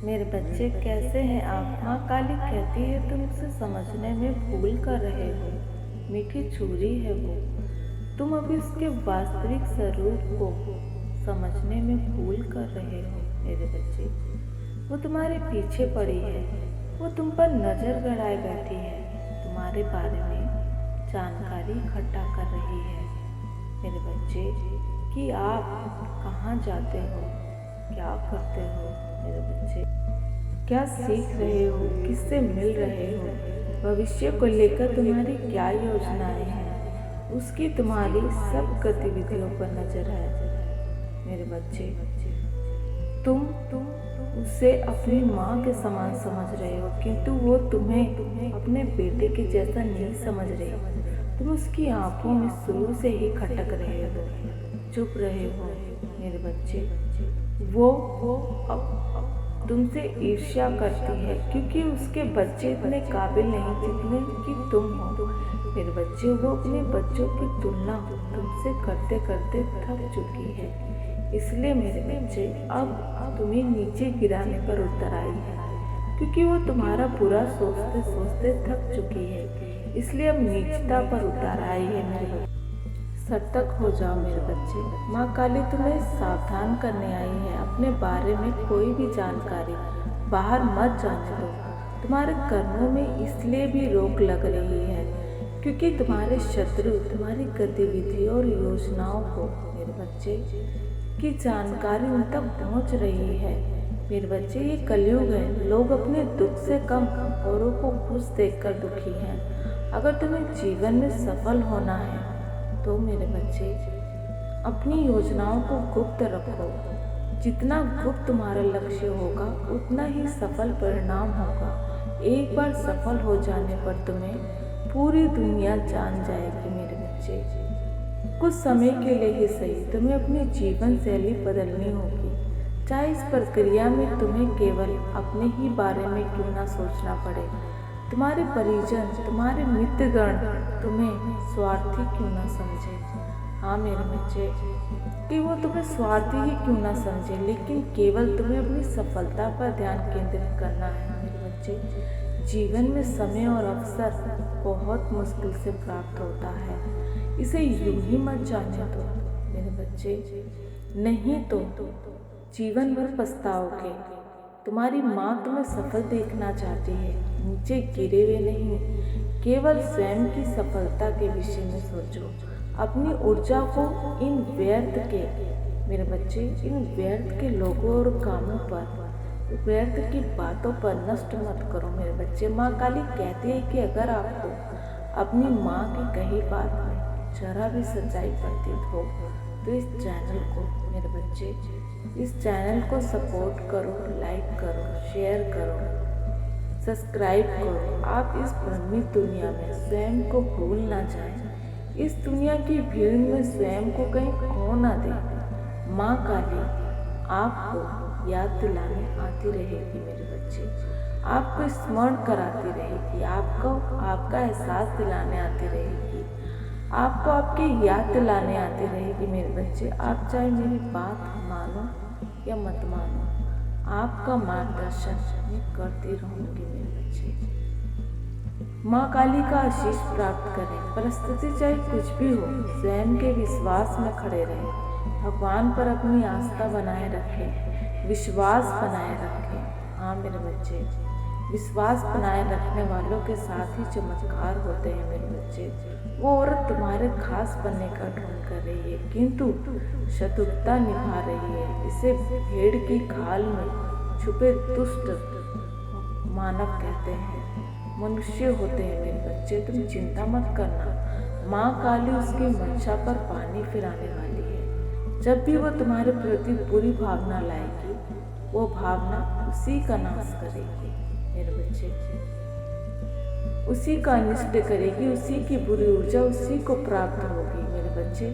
मेरे बच्चे कैसे हैं आप? माँ काली कहती है तुम उसे समझने में भूल कर रहे हो। मीठी छुरी है वो। तुम अभी उसके वास्तविक स्वरूप को समझने में भूल कर रहे हो मेरे बच्चे। वो तुम्हारे पीछे पड़ी है। वो तुम पर नजर गड़ाए बैठी है। तुम्हारे बारे में जानकारी इकट्ठा कर रही है मेरे बच्चे कि आप कहाँ जाते हो, क्या करते हो मेरे बच्चे, क्या सीख रहे हो, किससे मिल रहे हो, भविष्य को लेकर तुम्हारी क्या योजनाएं हैं, उसकी तुम्हारी सब गतिविधियों पर नजर है मेरे बच्चे। तुम उसे अपनी माँ के समान समझ रहे हो, किंतु वो तुम्हें अपने बेटे के जैसा नहीं समझ रही। तुम उसकी आंखों में शुरू से ही खटक रहे हो, चुप रहे हो मेरे बच्चे। वो अब तुमसे ईर्ष्या करती है क्योंकि उसके बच्चे इतने काबिल नहीं जितने कि तुम हो मेरे बच्चे। वो अपने बच्चों की तुलना तुमसे करते करते थक चुकी है, इसलिए मेरे बच्चे अब तुम्हें नीचे गिराने पर उतर आई है, क्योंकि वो तुम्हारा बुरा सोचते सोचते थक चुकी है, इसलिए अब नीचता पर उतर आई है मेरे बच्चे। सतर्क हो जाओ मेरे बच्चे। माँ काली तुम्हें सावधान करने आई है। अपने बारे में कोई भी जानकारी बाहर मत जाने दो। तुम्हारे कर्मों में इसलिए भी रोक लग रही है क्योंकि तुम्हारे शत्रु तुम्हारी गतिविधि और योजनाओं को मेरे बच्चे की जानकारी उन तक पहुँच रही है मेरे बच्चे। ये कलयुग है। लोग अपने दुख से कम औरों को खुश देखकर दुखी हैं। अगर तुम्हें जीवन में सफल होना है तो मेरे बच्चे अपनी योजनाओं को गुप्त रखो। जितना गुप्त तुम्हारा लक्ष्य होगा उतना ही सफल परिणाम होगा। एक बार सफल हो जाने पर तुम्हें पूरी दुनिया जान जाएगी मेरे बच्चे। कुछ समय के लिए ही सही तुम्हें अपनी जीवन शैली बदलनी होगी, चाहे इस प्रक्रिया में तुम्हें केवल अपने ही बारे में क्यों ना सोचना पड़े। तुम्हारे परिजन, तुम्हारे मित्रगण तुम्हें स्वार्थी क्यों ना समझे। हाँ मेरे बच्चे, कि वो तुम्हें स्वार्थी ही क्यों ना समझे, लेकिन केवल तुम्हें अपनी सफलता पर ध्यान केंद्रित करना है मेरे बच्चे। जीवन में समय और अवसर बहुत मुश्किल से प्राप्त होता है, इसे यूं ही मत जाने दो मेरे बच्चे, नहीं तो जीवन भर पछताओगे। तुम्हारी माँ तुम्हें सफल देखना चाहती है, नीचे गिरे हुए नहीं। केवल स्वयं की सफलता के विषय में सोचो। अपनी ऊर्जा को इन व्यर्थ के मेरे बच्चे, इन व्यर्थ के लोगों और कामों पर, व्यर्थ की बातों पर नष्ट मत करो मेरे बच्चे। माँ काली कहती है कि अगर आपको अपनी माँ की कही बात में जरा भी सच्चाई प्रतीत हो तो इस चैनल को मेरे बच्चे, इस चैनल को सपोर्ट करो, लाइक करो, शेयर करो, सब्सक्राइब करो। आप इस भ्रमित दुनिया में स्वयं को भूल ना जाएं। इस दुनिया की भीड़ में स्वयं को कहीं खो ना दें। माँ काली आपको याद दिलाने आती रहेगी मेरे बच्चे, आपको स्मरण कराती रहेगी, आपको आपका एहसास दिलाने आती रहेगी, आपको आपकी याद दिलाने आती रहेगी मेरे बच्चे। आप चाहे मेरी बात मानो या मत मानो, आपका मार्गदर्शन मैं करती रहूँगी मेरे बच्चे। माँ काली का आशीष प्राप्त करें। परिस्थिति चाहे कुछ भी हो, स्वयं के विश्वास में खड़े रहें। भगवान पर अपनी आस्था बनाए रखें, विश्वास बनाए रखें। हाँ मेरे बच्चे, विश्वास बनाए रखने वालों के साथ ही चमत्कार होते हैं मेरे बच्चे। वो औरत तुम्हारे खास बनने का ढोंग कर रही है, किंतु शत्रुता निभा रही है। इसे भेड़ की खाल में छुपे दुष्ट मानव कहते हैं, मनुष्य होते हैं मेरे बच्चे। तुम चिंता मत करना, माँ काली उसकी मंशा पर पानी फिराने वाली है। जब भी वो तुम्हारे प्रति बुरी भावना लाएगी, वो भावना उसी का नाश करेगी मेरे बच्चे, उसी का अनिष्ट करेगी। उसी की बुरी ऊर्जा उसी को प्राप्त होगी मेरे बच्चे।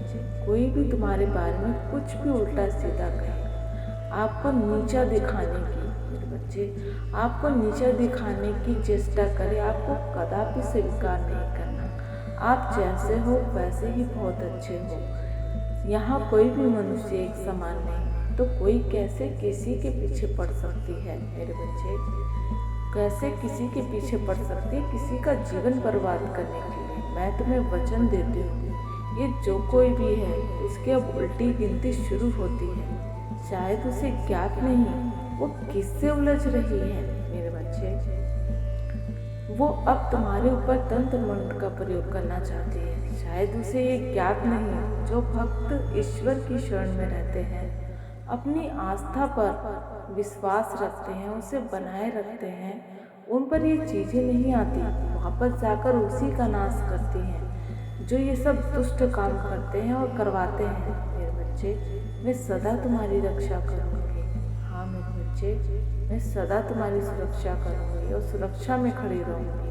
कोई भी तुम्हारे बारे में कुछ भी उल्टा सीधा कहे, आपको नीचा दिखाने की मेरे बच्चे, आपको नीचा दिखाने की चेष्टा करे, आपको कदापि स्वीकार नहीं करना। आप जैसे हो वैसे ही बहुत अच्छे हो। यहाँ कोई भी मनुष्य एक समान नहीं। तो कोई कैसे किसी के पीछे पड़ सकती है मेरे बच्चे? कैसे किसी के पीछे पड़ सकती है किसी का जीवन बर्बाद करने के लिए? मैं तुम्हें वचन देती हूँ, ये जो कोई भी है उसकी अब उल्टी गिनती शुरू होती है। शायद उसे ज्ञात नहीं वो किससे उलझ रही है मेरे बच्चे। वो अब तुम्हारे ऊपर तंत्र मंत्र का प्रयोग करना चाहती है। शायद उसे ये ज्ञात नहीं, जो भक्त ईश्वर की शरण में रहते हैं, अपनी आस्था पर विश्वास रखते हैं, उसे बनाए रखते हैं, उन पर ये चीज़ें नहीं आती। वापस जाकर उसी का नाश करती हैं जो ये सब दुष्ट काम करते हैं और करवाते हैं मेरे बच्चे। मैं सदा तुम्हारी रक्षा करूँगी। हाँ मेरे बच्चे, मैं सदा तुम्हारी सुरक्षा करूँगी और सुरक्षा में खड़ी रहूँगी।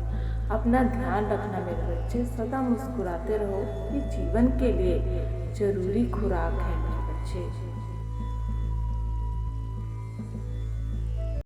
अपना ध्यान रखना मेरे बच्चे, सदा मुस्कुराते रहो। ये जीवन के लिए जरूरी खुराक है मेरे बच्चे।